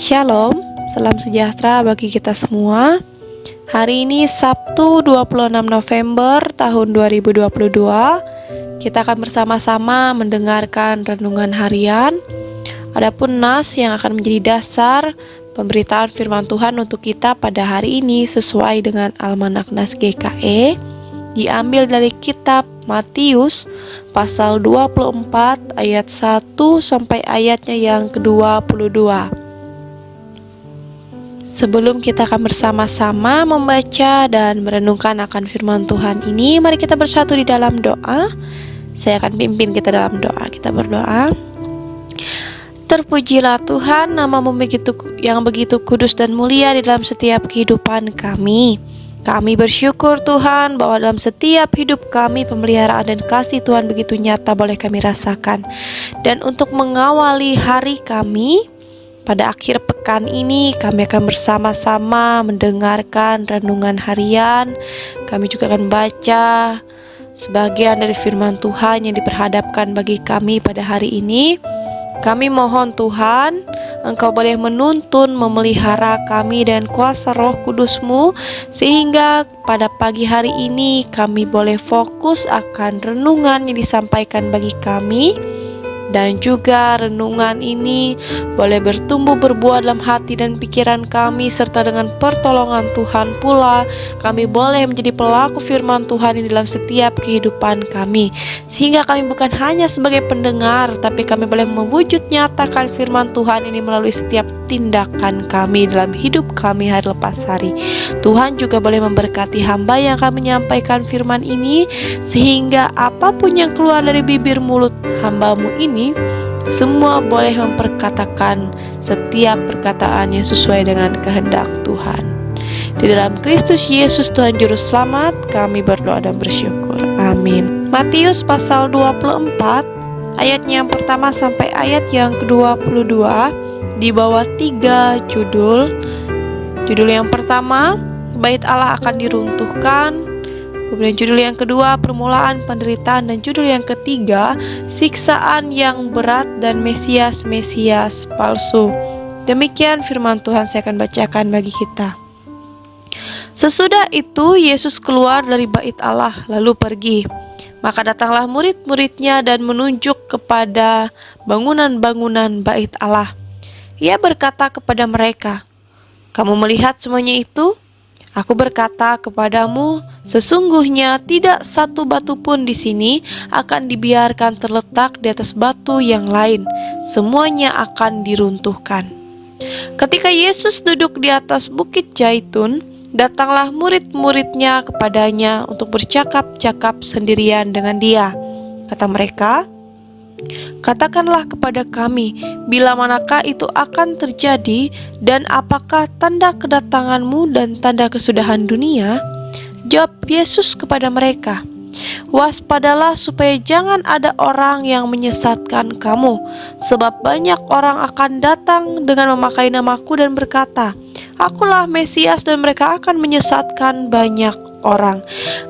Shalom, salam sejahtera bagi kita semua. Hari ini Sabtu 26 November tahun 2022. Kita akan bersama-sama mendengarkan renungan harian. Adapun nas yang akan menjadi dasar pemberitaan firman Tuhan untuk kita pada hari ini sesuai dengan Almanak Nas GKE, diambil dari kitab Matius pasal 24 ayat 1 sampai ayatnya yang ke-22. Sebelum kita akan bersama-sama membaca dan merenungkan akan firman Tuhan ini, mari kita bersatu di dalam doa. Saya akan pimpin kita dalam doa. Kita berdoa. Terpujilah Tuhan, nama-Mu yang begitu kudus dan mulia di dalam setiap kehidupan kami. Kami bersyukur Tuhan bahwa dalam setiap hidup kami pemeliharaan dan kasih Tuhan begitu nyata boleh kami rasakan. Dan untuk mengawali hari kami, pada akhir pekan ini kami akan bersama-sama mendengarkan renungan harian. Kami juga akan baca sebagian dari firman Tuhan yang diperhadapkan bagi kami pada hari ini. Kami mohon Tuhan, Engkau boleh menuntun, memelihara kami dengan kuasa Roh Kudus-Mu, sehingga pada pagi hari ini kami boleh fokus akan renungan yang disampaikan bagi kami. Dan juga renungan ini boleh bertumbuh berbuah dalam hati dan pikiran kami, serta dengan pertolongan Tuhan pula kami boleh menjadi pelaku firman Tuhan di dalam setiap kehidupan kami, sehingga kami bukan hanya sebagai pendengar, tapi kami boleh mewujud nyatakan firman Tuhan ini melalui setiap tindakan kami dalam hidup kami hari lepas hari. Tuhan juga boleh memberkati hamba yang akan menyampaikan firman ini, sehingga apapun yang keluar dari bibir mulut hamba-Mu ini semua boleh memperkatakan setiap perkataannya sesuai dengan kehendak Tuhan. Di dalam Kristus Yesus Tuhan Juru Selamat kami berdoa dan bersyukur. Amin. Matius pasal 24 ayatnya yang pertama sampai ayat yang ke-22 di bawah 3 judul. Judul yang pertama, Bait Allah akan diruntuhkan. Kemudian judul yang kedua, permulaan penderitaan. Dan judul yang ketiga, siksaan yang berat dan Mesias palsu. Demikian firman Tuhan saya akan bacakan bagi kita. Sesudah itu Yesus keluar dari bait Allah lalu pergi. Maka datanglah murid-muridnya dan menunjuk kepada bangunan-bangunan bait Allah. Ia berkata kepada mereka, "Kamu melihat semuanya itu? Aku berkata kepadamu, sesungguhnya tidak satu batu pun di sini akan dibiarkan terletak di atas batu yang lain. Semuanya akan diruntuhkan." Ketika Yesus duduk di atas bukit Zaitun, datanglah murid-muridnya kepadanya untuk bercakap-cakap sendirian dengan dia. Kata mereka, "Katakanlah kepada kami, bila manakah itu akan terjadi, dan apakah tanda kedatanganmu dan tanda kesudahan dunia?" Jawab Yesus kepada mereka, "Waspadalah supaya jangan ada orang yang menyesatkan kamu, sebab banyak orang akan datang dengan memakai namaku dan berkata, 'Akulah Mesias,' dan mereka akan menyesatkan banyak orang.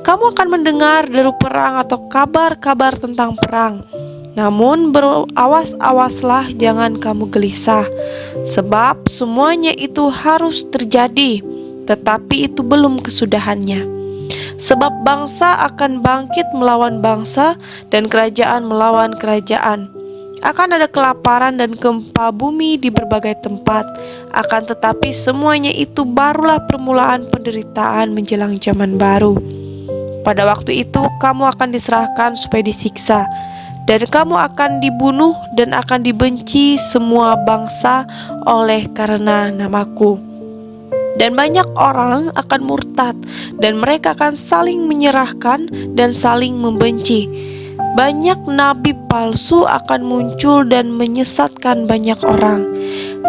Kamu akan mendengar deru perang atau kabar-kabar tentang perang. Namun berawas-awaslah, jangan kamu gelisah, sebab semuanya itu harus terjadi, tetapi itu belum kesudahannya. Sebab bangsa akan bangkit melawan bangsa, dan kerajaan melawan kerajaan. Akan ada kelaparan dan gempa bumi di berbagai tempat. Akan tetapi semuanya itu barulah permulaan penderitaan menjelang zaman baru. Pada waktu itu kamu akan diserahkan supaya disiksa, dan kamu akan dibunuh dan akan dibenci semua bangsa oleh karena namaku. Dan banyak orang akan murtad, dan mereka akan saling menyerahkan dan saling membenci. Banyak nabi palsu akan muncul dan menyesatkan banyak orang.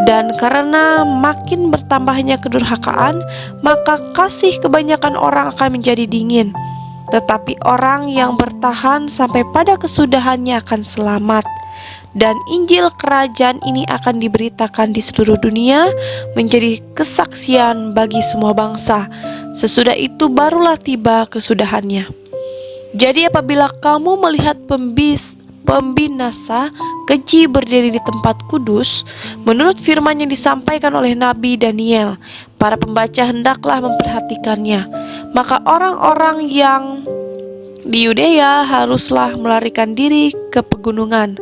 Dan karena makin bertambahnya kedurhakaan, maka kasih kebanyakan orang akan menjadi dingin. Tetapi orang yang bertahan sampai pada kesudahannya akan selamat. Dan Injil kerajaan ini akan diberitakan di seluruh dunia menjadi kesaksian bagi semua bangsa. Sesudah itu barulah tiba kesudahannya. Jadi apabila kamu melihat pembinasa, keji berdiri di tempat kudus, menurut firman yang disampaikan oleh Nabi Daniel. Para pembaca hendaklah memperhatikannya. Maka orang-orang yang di Yudea haruslah melarikan diri ke pegunungan.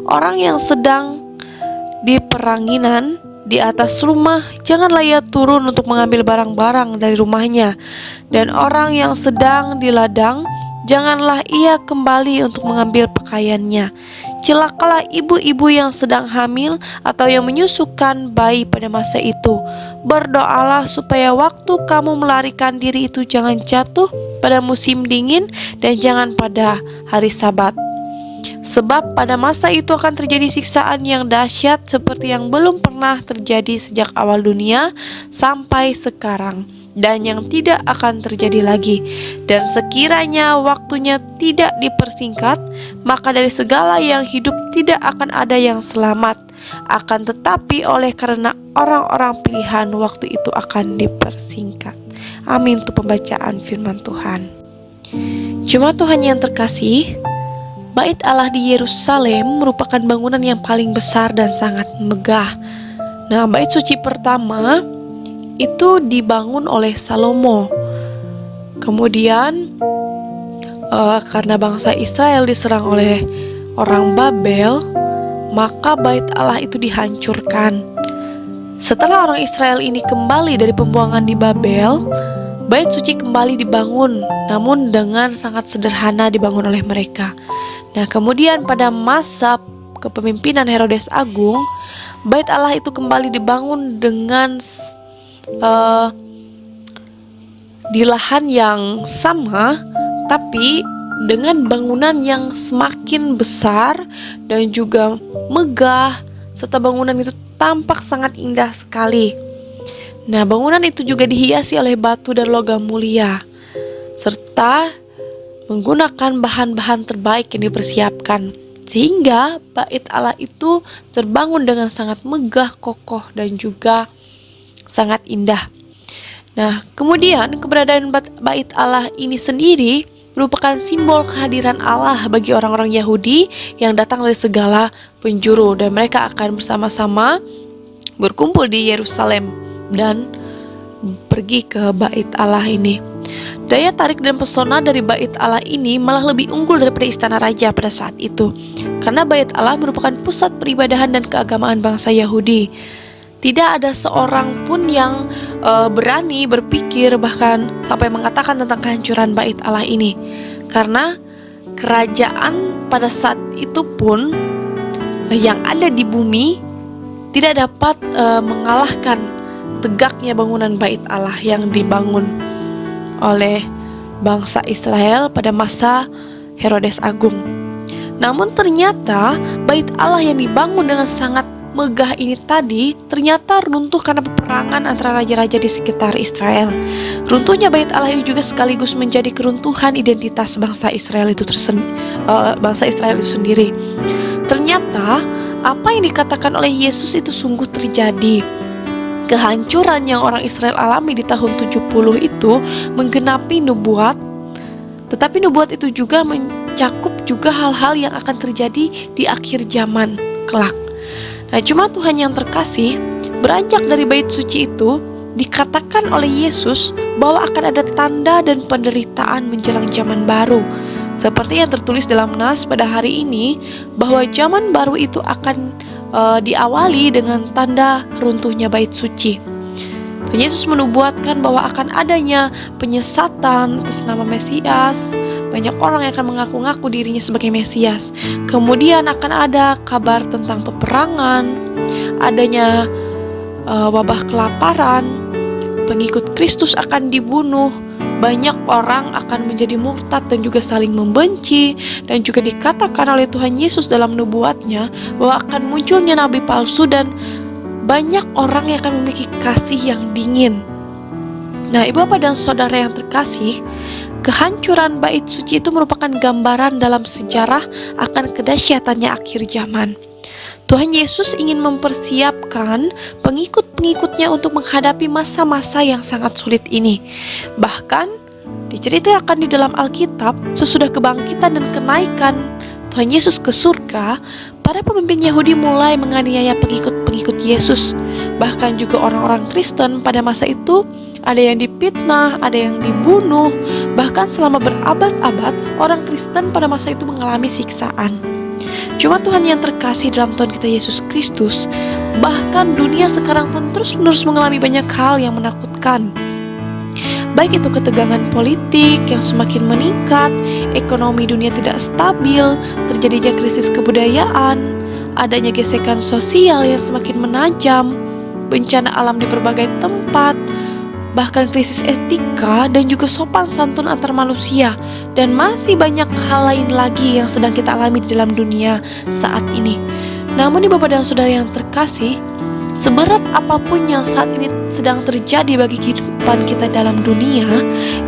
Orang yang sedang di peranginan di atas rumah, janganlah ia turun untuk mengambil barang-barang dari rumahnya. Dan orang yang sedang di ladang, janganlah ia kembali untuk mengambil pakaiannya. Celakalah ibu-ibu yang sedang hamil atau yang menyusukan bayi pada masa itu. Berdoalah supaya waktu kamu melarikan diri itu jangan jatuh pada musim dingin dan jangan pada hari Sabat. Sebab pada masa itu akan terjadi siksaan yang dahsyat seperti yang belum pernah terjadi sejak awal dunia sampai sekarang, dan yang tidak akan terjadi lagi. Dan sekiranya waktunya tidak dipersingkat, maka dari segala yang hidup tidak akan ada yang selamat. Akan tetapi oleh karena orang-orang pilihan, waktu itu akan dipersingkat. Amin. Untuk pembacaan firman Tuhan. Jemaat Tuhan yang terkasih, Bait Allah di Yerusalem merupakan bangunan yang paling besar dan sangat megah. Nah, bait suci pertama itu dibangun oleh Salomo. Kemudian karena bangsa Israel diserang oleh orang Babel, maka bait Allah itu dihancurkan. Setelah orang Israel ini kembali dari pembuangan di Babel, bait suci kembali dibangun, namun dengan sangat sederhana dibangun oleh mereka. Nah, kemudian pada masa kepemimpinan Herodes Agung, bait Allah itu kembali dibangun dengan di lahan yang sama, tapi dengan bangunan yang semakin besar dan juga megah, serta bangunan itu tampak sangat indah sekali. Nah, bangunan itu juga dihiasi oleh batu dan logam mulia, serta menggunakan bahan-bahan terbaik yang dipersiapkan, sehingga bait Allah itu terbangun dengan sangat megah, kokoh, dan juga sangat indah. Nah, kemudian keberadaan bait Allah ini sendiri merupakan simbol kehadiran Allah bagi orang-orang Yahudi yang datang dari segala penjuru, dan mereka akan bersama-sama berkumpul di Yerusalem dan pergi ke bait Allah ini. Daya tarik dan pesona dari bait Allah ini malah lebih unggul daripada istana raja pada saat itu, karena bait Allah merupakan pusat peribadahan dan keagamaan bangsa Yahudi. Tidak ada seorang pun yang berani berpikir bahkan sampai mengatakan tentang kehancuran bait Allah ini, karena kerajaan pada saat itu pun yang ada di bumi tidak dapat mengalahkan tegaknya bangunan bait Allah yang dibangun oleh bangsa Israel pada masa Herodes Agung. Namun ternyata bait Allah yang dibangun dengan sangat megah ini tadi ternyata runtuh karena peperangan antara raja-raja di sekitar Israel. Runtuhnya bait Allah ini juga sekaligus menjadi keruntuhan identitas bangsa Israel itu sendiri. Ternyata apa yang dikatakan oleh Yesus itu sungguh terjadi. Kehancuran yang orang Israel alami di tahun 70 itu menggenapi nubuat, tetapi nubuat itu juga mencakup juga hal-hal yang akan terjadi di akhir zaman kelak. Nah, jemaat Tuhan yang terkasih, beranjak dari bait suci itu dikatakan oleh Yesus bahwa akan ada tanda dan penderitaan menjelang zaman baru. Seperti yang tertulis dalam nas pada hari ini, bahwa zaman baru itu akan diawali dengan tanda runtuhnya bait suci. Tuhan Yesus menubuatkan bahwa akan adanya penyesatan atas nama Mesias. Banyak orang yang akan mengaku-ngaku dirinya sebagai Mesias. Kemudian akan ada kabar tentang peperangan, adanya wabah kelaparan, pengikut Kristus akan dibunuh, banyak orang akan menjadi murtad dan juga saling membenci. Dan juga dikatakan oleh Tuhan Yesus dalam nubuatnya bahwa akan munculnya nabi palsu dan banyak orang yang akan memiliki kasih yang dingin. Nah, ibu bapak dan saudara yang terkasih, kehancuran bait suci itu merupakan gambaran dalam sejarah akan kedahsyatannya akhir zaman. Tuhan Yesus ingin mempersiapkan pengikut-pengikutnya untuk menghadapi masa-masa yang sangat sulit ini. Bahkan diceritakan di dalam Alkitab, sesudah kebangkitan dan kenaikan Tuhan Yesus ke surga, para pemimpin Yahudi mulai menganiaya pengikut-pengikut Yesus. Bahkan juga orang-orang Kristen pada masa itu, ada yang difitnah, ada yang dibunuh. Bahkan selama berabad-abad, orang Kristen pada masa itu mengalami siksaan. Cuma Tuhan yang terkasih dalam Tuhan kita Yesus Kristus, bahkan dunia sekarang pun terus-menerus mengalami banyak hal yang menakutkan. Baik itu ketegangan politik yang semakin meningkat, ekonomi dunia tidak stabil, terjadinya krisis kebudayaan, adanya gesekan sosial yang semakin menajam, bencana alam di berbagai tempat, bahkan krisis etika dan juga sopan santun antar manusia, dan masih banyak hal lain lagi yang sedang kita alami di dalam dunia saat ini. Namun di Bapak dan Saudara yang terkasih, seberat apapun yang saat ini sedang terjadi bagi kehidupan kita dalam dunia,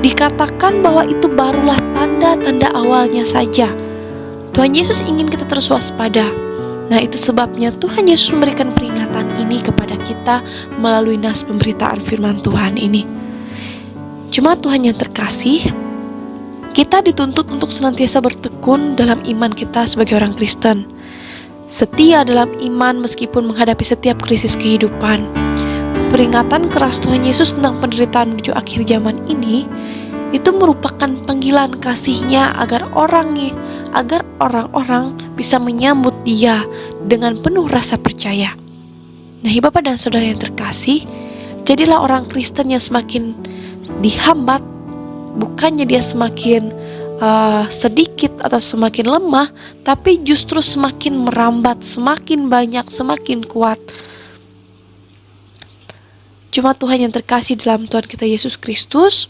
dikatakan bahwa itu barulah tanda-tanda awalnya saja. Tuhan Yesus ingin kita terus waspada. Nah, itu sebabnya Tuhan Yesus memberikan peringatan ini kepada kita melalui nas pemberitaan firman Tuhan ini. Cuma Tuhan yang terkasih, kita dituntut untuk senantiasa bertekun dalam iman kita sebagai orang Kristen. Setia dalam iman meskipun menghadapi setiap krisis kehidupan. Peringatan keras Tuhan Yesus tentang penderitaan menuju akhir zaman ini, itu merupakan panggilan kasih-Nya agar orang-orang bisa menyambut Dia dengan penuh rasa percaya. Nah, Bapak dan Saudara yang terkasih, jadilah orang Kristen yang semakin dihambat, bukannya dia semakin sedikit atau semakin lemah, tapi justru semakin merambat, semakin banyak, semakin kuat. Cuma Tuhan yang terkasih dalam Tuhan kita Yesus Kristus,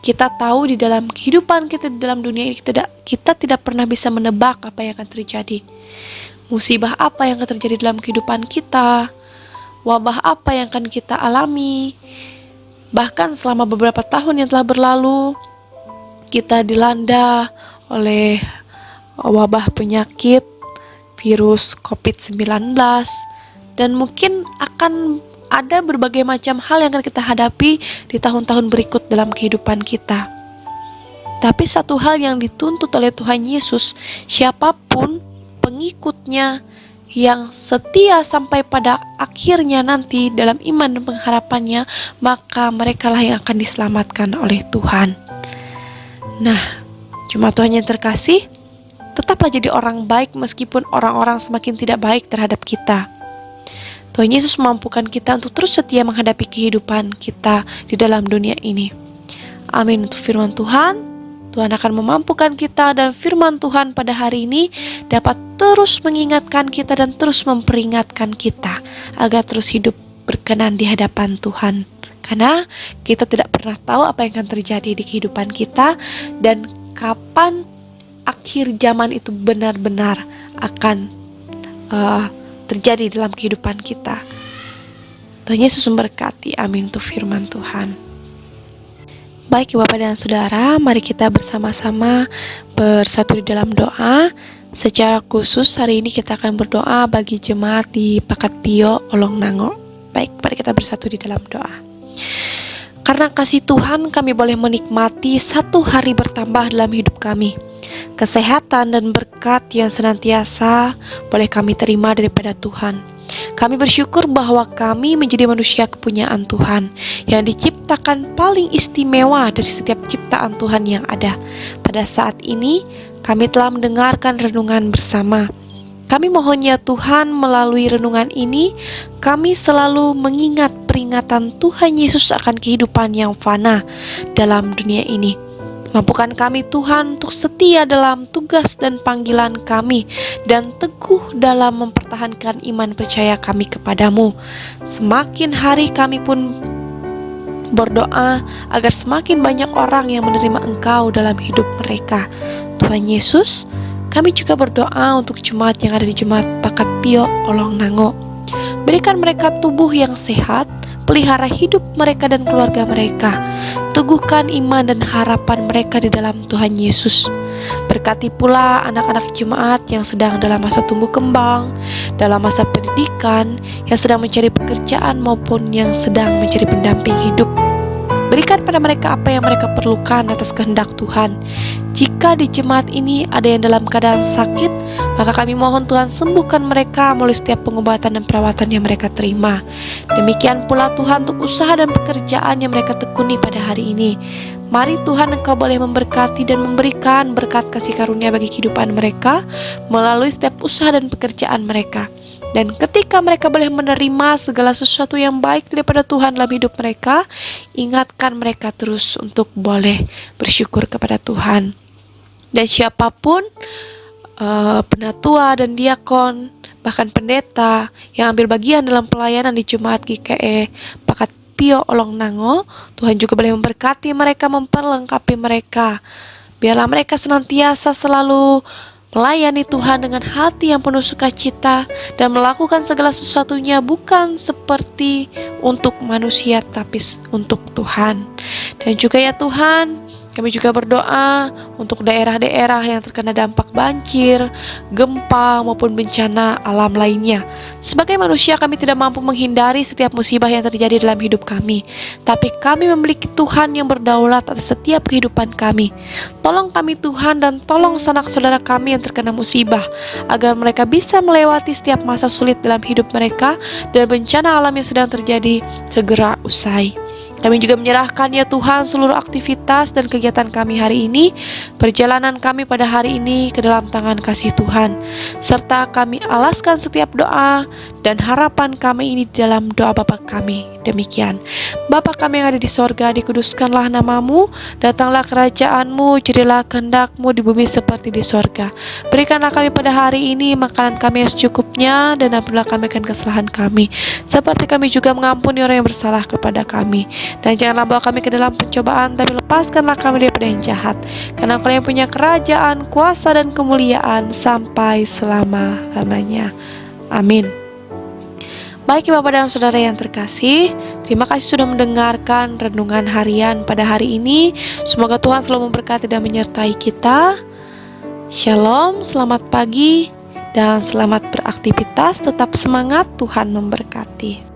kita tahu di dalam kehidupan kita di dalam dunia ini kita tidak pernah bisa menebak apa yang akan terjadi. Musibah apa yang akan terjadi dalam kehidupan kita, wabah apa yang akan kita alami. Bahkan selama beberapa tahun yang telah berlalu, kita dilanda oleh wabah penyakit virus COVID-19, dan mungkin akan ada berbagai macam hal yang akan kita hadapi di tahun-tahun berikut dalam kehidupan kita. Tapi satu hal yang dituntut oleh Tuhan Yesus, siapapun pengikutnya yang setia sampai pada akhirnya nanti dalam iman dan pengharapannya, maka merekalah yang akan diselamatkan oleh Tuhan. Nah, cuma Tuhan yang terkasih, tetaplah jadi orang baik meskipun orang-orang semakin tidak baik terhadap kita. Tuhan Yesus memampukan kita untuk terus setia menghadapi kehidupan kita di dalam dunia ini. Amin untuk firman Tuhan. Tuhan akan memampukan kita, dan firman Tuhan pada hari ini dapat terus mengingatkan kita dan terus memperingatkan kita agar terus hidup berkenan di hadapan Tuhan. Karena kita tidak pernah tahu apa yang akan terjadi di kehidupan kita dan kapan akhir zaman itu benar-benar akan terjadi dalam kehidupan kita. Tuhan Yesus memberkati. Amin untuk firman Tuhan. Baik Bapak dan Saudara, mari kita bersama-sama bersatu di dalam doa. Secara khusus hari ini kita akan berdoa bagi jemaat di Pakat Pio, Olong Nango. Baik, mari kita bersatu di dalam doa. Karena kasih Tuhan, kami boleh menikmati satu hari bertambah dalam hidup kami. Kesehatan dan berkat yang senantiasa boleh kami terima daripada Tuhan. Kami bersyukur bahwa kami menjadi manusia kepunyaan Tuhan yang diciptakan paling istimewa dari setiap ciptaan Tuhan yang ada. Pada saat ini, kami telah mendengarkan renungan bersama. Kami mohon ya Tuhan, melalui renungan ini, kami selalu mengingat peringatan Tuhan Yesus akan kehidupan yang fana dalam dunia ini. Mampukan kami Tuhan untuk setia dalam tugas dan panggilan kami, dan teguh dalam mempertahankan iman percaya kami kepadamu. Semakin hari kami pun berdoa agar semakin banyak orang yang menerima Engkau dalam hidup mereka. Tuhan Yesus, kami juga berdoa untuk jemaat yang ada di Jemaat Pakat Pio, Olong Nango. Berikan mereka tubuh yang sehat, pelihara hidup mereka dan keluarga mereka. Teguhkan iman dan harapan mereka di dalam Tuhan Yesus. Berkati pula anak-anak jemaat yang sedang dalam masa tumbuh kembang, dalam masa pendidikan, yang sedang mencari pekerjaan maupun yang sedang mencari pendamping hidup. berikan pada mereka apa yang mereka perlukan atas kehendak Tuhan. Jika di jemaat ini ada yang dalam keadaan sakit, maka kami mohon Tuhan sembuhkan mereka melalui setiap pengobatan dan perawatan yang mereka terima. Demikian pula Tuhan untuk usaha dan pekerjaan yang mereka tekuni pada hari ini. Mari Tuhan Engkau boleh memberkati dan memberikan berkat kasih karunia bagi kehidupan mereka melalui setiap usaha dan pekerjaan mereka. Dan ketika mereka boleh menerima segala sesuatu yang baik daripada Tuhan dalam hidup mereka, ingatkan mereka terus untuk boleh bersyukur kepada Tuhan. Dan siapapun penatua dan diakon, bahkan pendeta yang ambil bagian dalam pelayanan di Jemaat GKE Pakat Pio Olong Nango, Tuhan juga boleh memberkati mereka, memperlengkapi mereka. Biarlah mereka senantiasa selalu melayani Tuhan dengan hati yang penuh sukacita dan melakukan segala sesuatunya bukan seperti untuk manusia tapi untuk Tuhan. Dan juga ya Tuhan, kami juga berdoa untuk daerah-daerah yang terkena dampak banjir, gempa maupun bencana alam lainnya. Sebagai manusia kami tidak mampu menghindari setiap musibah yang terjadi dalam hidup kami, tapi kami memiliki Tuhan yang berdaulat atas setiap kehidupan kami. Tolong kami Tuhan dan tolong sanak saudara kami yang terkena musibah, agar mereka bisa melewati setiap masa sulit dalam hidup mereka dan bencana alam yang sedang terjadi segera usai. Kami juga menyerahkan ya Tuhan seluruh aktivitas dan kegiatan kami hari ini, perjalanan kami pada hari ini ke dalam tangan kasih Tuhan. Serta kami alaskan setiap doa dan harapan kami ini di dalam doa Bapa kami. Demikian. Bapa kami yang ada di sorga, dikuduskanlah namamu, datanglah kerajaanmu, jadilah kehendak-mu di bumi seperti di sorga. Berikanlah kami pada hari ini makanan kami yang secukupnya, dan ampunilah kami akan kesalahan kami, seperti kami juga mengampuni orang yang bersalah kepada kami. Dan janganlah bawa kami ke dalam pencobaan, tapi lepaskanlah kami daripada yang jahat. Karena Engkau yang punya kerajaan, kuasa, dan kemuliaan sampai selama-lamanya. Amin. Baik Bapak dan Saudara yang terkasih, terima kasih sudah mendengarkan renungan harian pada hari ini. Semoga Tuhan selalu memberkati dan menyertai kita. Shalom, selamat pagi, dan selamat beraktivitas. Tetap semangat, Tuhan memberkati.